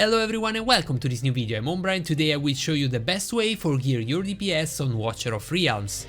Hello everyone and welcome to this new video. I'm Ombra and today I will show you the best way for gear your DPS on Watcher of Realms.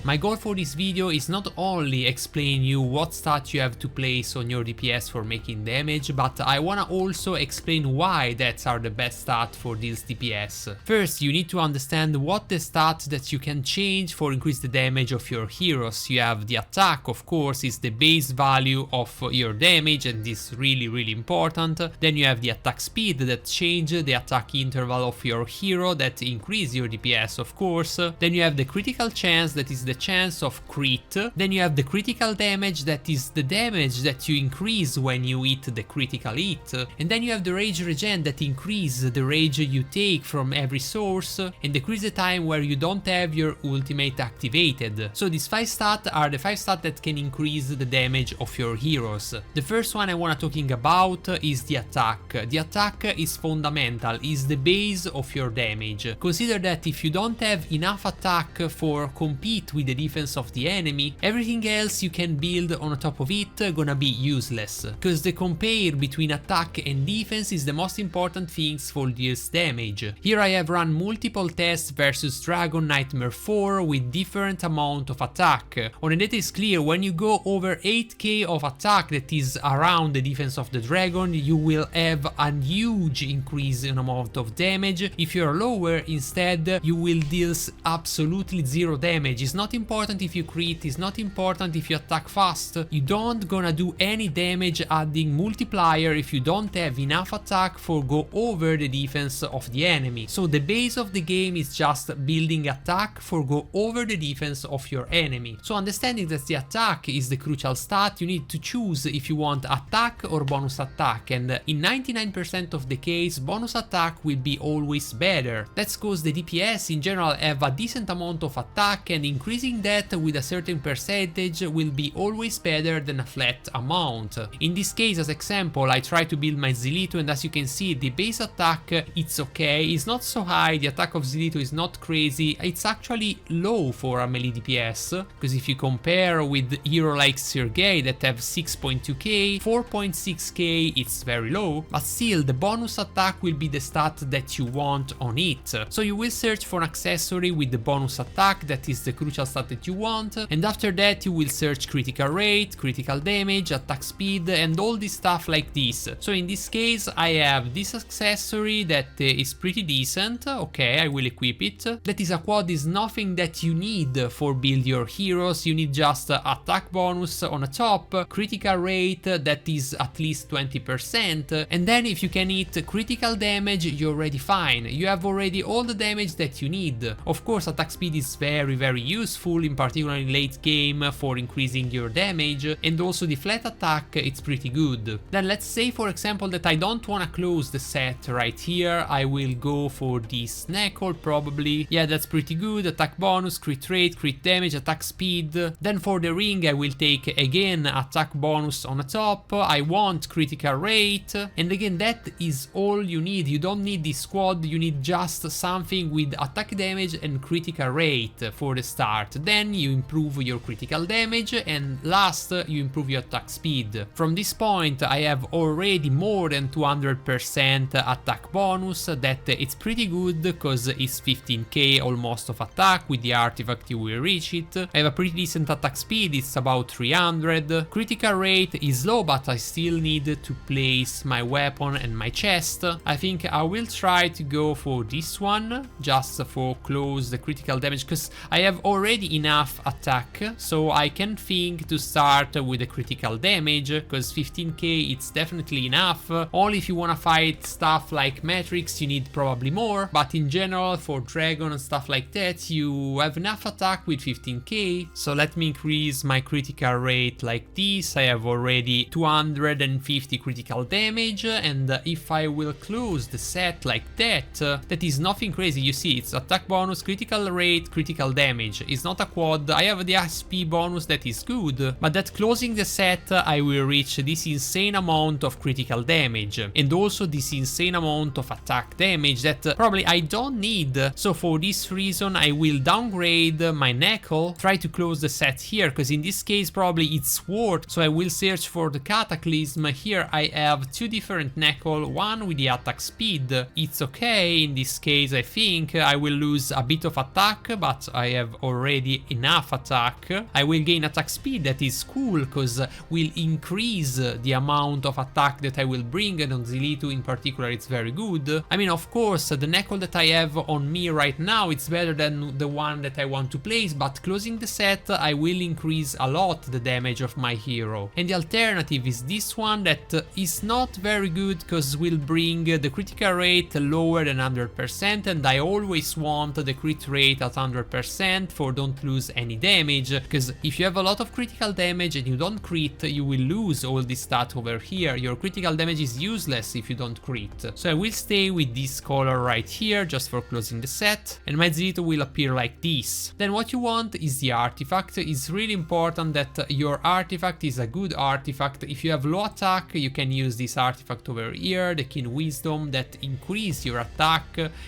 My goal for this video is not only explain you what stat you have to place on your DPS for making damage, but I wanna also explain why that's are the best stat for this DPS. First, you need to understand what the stat that you can change for increase the damage of your heroes. You have the attack, of course, is the base value of your damage and this is really important. Then you have the attack speed that change the attack interval of your hero that increase your DPS, of course. Then you have the critical chance that is the chance of crit. Then you have the critical damage that is the damage that you increase when you hit the critical hit. And then you have the regen that increase the rage you take from every source and decrease the time where you don't have your ultimate activated. So these 5 stats are the 5 stats that can increase the damage of your heroes. The first one I wanna talking about is the attack. The attack is fundamental, is the base of your damage. Consider that if you don't have enough attack for compete with the defense of the enemy, everything else you can build on top of it gonna be useless, because the compare between attack and defense is the most important things for this damage. Here I have run multiple tests versus Dragon Nightmare 4 with different amount of attack. On the data is clear, when you go over 8k of attack that is around the defense of the dragon, you will have a huge increase in amount of damage. If you're lower, instead you will deal absolutely 0 damage. It's not important if you crit, it's not important if you attack fast, you don't gonna do any damage adding multiplier if you don't have enough attack for go over the defense of the enemy. So the base of the game is just building attack for go over the defense of your enemy. So understanding that the attack is the crucial stat, you need to choose if you want attack or bonus attack, and in 99% of the case bonus attack will be always better. That's cause the DPS in general have a decent amount of attack and increasing that with a certain percentage will be always better than a flat amount. In this case, as example, I try to build my Zilito and as you can see the base attack it's okay, it's not so high, the attack of Zilito is not crazy, it's actually low for a melee DPS, because if you compare with hero like Sergei that have 6.2k, 4.6k it's very low, but still the bonus attack will be the stat that you want on it. So you will search for an accessory with the bonus attack that is the crucial stat that you want, and after that you will search critical rate, critical damage, attack speed and all this stuff like this. So in this case I have this accessory that is pretty decent, okay, I will equip it. That is a quad, is nothing that you need for build your heroes, you need just attack bonus on the top, critical rate that is at least 20%, and then if you can hit critical damage you're already fine, you have already all the damage that you need. Of course attack speed is very useful, in particular in late game for increasing your damage, and also the flat attack it's pretty good. Then let's say for example that I don't wanna close the set right here, I will go for this Knuckle probably, yeah that's pretty good, attack bonus, crit rate, crit damage, attack speed. Then for the ring I will take again attack bonus on the top, I want critical rate, and again that is all you need, you don't need this squad, you need just something with attack damage and critical rate for the start. Then you improve your critical damage and last you improve your attack speed. From this point I have already more than 200% attack bonus, that it's pretty good because it's 15k almost of attack, with the artifact you will reach it. I have a pretty decent attack speed, it's about 300. Critical rate is low but I still need to place my weapon and my chest. I think I will try to go for this one just for close the critical damage because I have already enough attack, so I can think to start with the critical damage because 15k it's definitely enough. Only if you wanna fight stuff like Matrix you need probably more, but in general for Dragon and stuff like that you have enough attack with 15k. So let me increase my critical rate like this, I have already 250 critical damage, and if I will close the set like that, that is nothing crazy, you see it's attack bonus, critical rate, critical damage, is not a quad. I have the SP bonus that is good, but that closing the set I will reach this insane amount of critical damage and also this insane amount of attack damage that probably I don't need. So for this reason I will downgrade my Knuckle, try to close the set here, because in this case probably it's worth. So I will search for the Cataclysm. Here I have two different Knuckle, one with the attack speed. It's okay in this case. I think I will lose a bit of attack, but I have already enough attack. I will gain attack speed, that is cool because will increase the amount of attack that I will bring, and on Zilito in particular it's very good. I mean, of course the Knuckle that I have on me right now it's better than the one that I want to place, but closing the set I will increase a lot the damage of my hero. And the alternative is this one that is not very good because will bring the critical rate lower than 100%, and I always want the crit rate at 100% for don't lose any damage, because if you have a lot of critical damage and you don't crit, you will lose all this stat over here. Your critical damage is useless if you don't crit. So I will stay with this color right here just for closing the set, and my Zilito will appear like this. Then what you want is the artifact. It's really important that your artifact is a good artifact. If you have low attack, you can use this artifact over here, the Keen Wisdom, that increase your attack.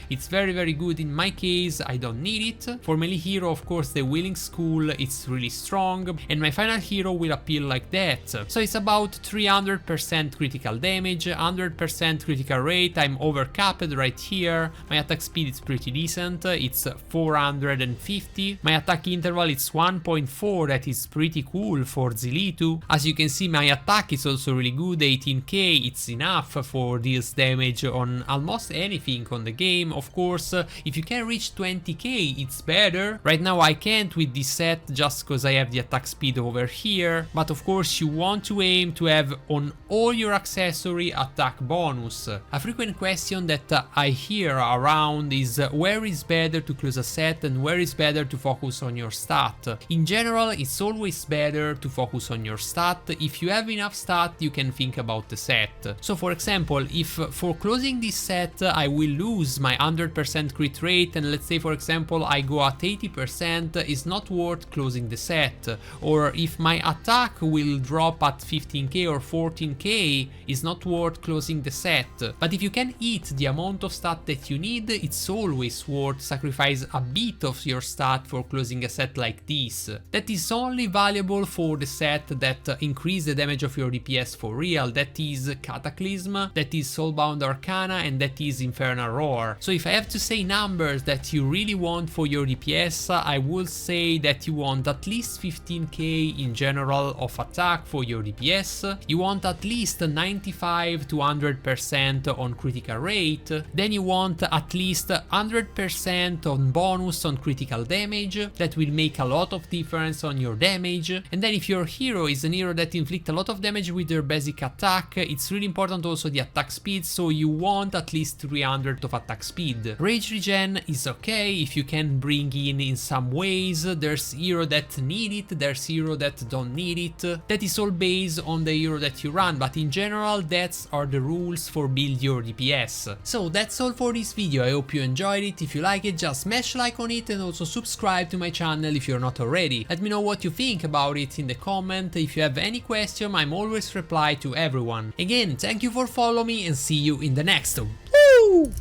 It's very good. In my case I don't need it. For melee hero, of course, the Willing School, it's really strong, and my final hero will appear like that. So it's about 300% critical damage, 100% critical rate. I'm overcapped right here. My attack speed is pretty decent, it's 450. My attack interval is 1.4, that is pretty cool for Zilito. As you can see, my attack is also really good, 18k. It's enough for deals damage on almost anything on the game. Of course, if you can reach 20k, it's better. Right now I can't with this set just because I have the attack speed over here, but of course you want to aim to have on all your accessory attack bonus. A frequent question that I hear around is where is better to close a set and where is better to focus on your stat. In general, it's always better to focus on your stat. If you have enough stat, you can think about the set. So for example, if for closing this set I will lose my 100% crit rate, and let's say for example I go at 80%, it's not worth closing the set. Or if my attack will drop at 15k or 14k, it's not worth closing the set. But if you can hit the amount of stat that you need, it's always worth sacrifice a bit of your stat for closing a set like this. That is only valuable for the set that increase the damage of your DPS for real. That is Cataclysm, that is Soulbound Arcana, and that is Infernal Roar. So if I have to say numbers that you really want for your DPS, I would say that you want at least 15k in general of attack for your DPS. You want at least 95 to 100% on critical rate. Then you want at least 100% on bonus on critical damage. That will make a lot of difference on your damage. And then if your hero is an hero that inflicts a lot of damage with their basic attack, it's really important also the attack speed, so you want at least 300 of attack speed. Rage Regen is okay if you can bring in some ways. There's hero that need it, there's hero that don't need it. That is all based on the hero that you run, but in general that's are the rules for build your DPS. So that's all for this video. I hope you enjoyed it. If you like it, just smash like on it and also subscribe to my channel if you're not already. Let me know what you think about it in the comment. If you have any question, I'm always reply to everyone. Again, thank you for following me and see you in the next one. Woo!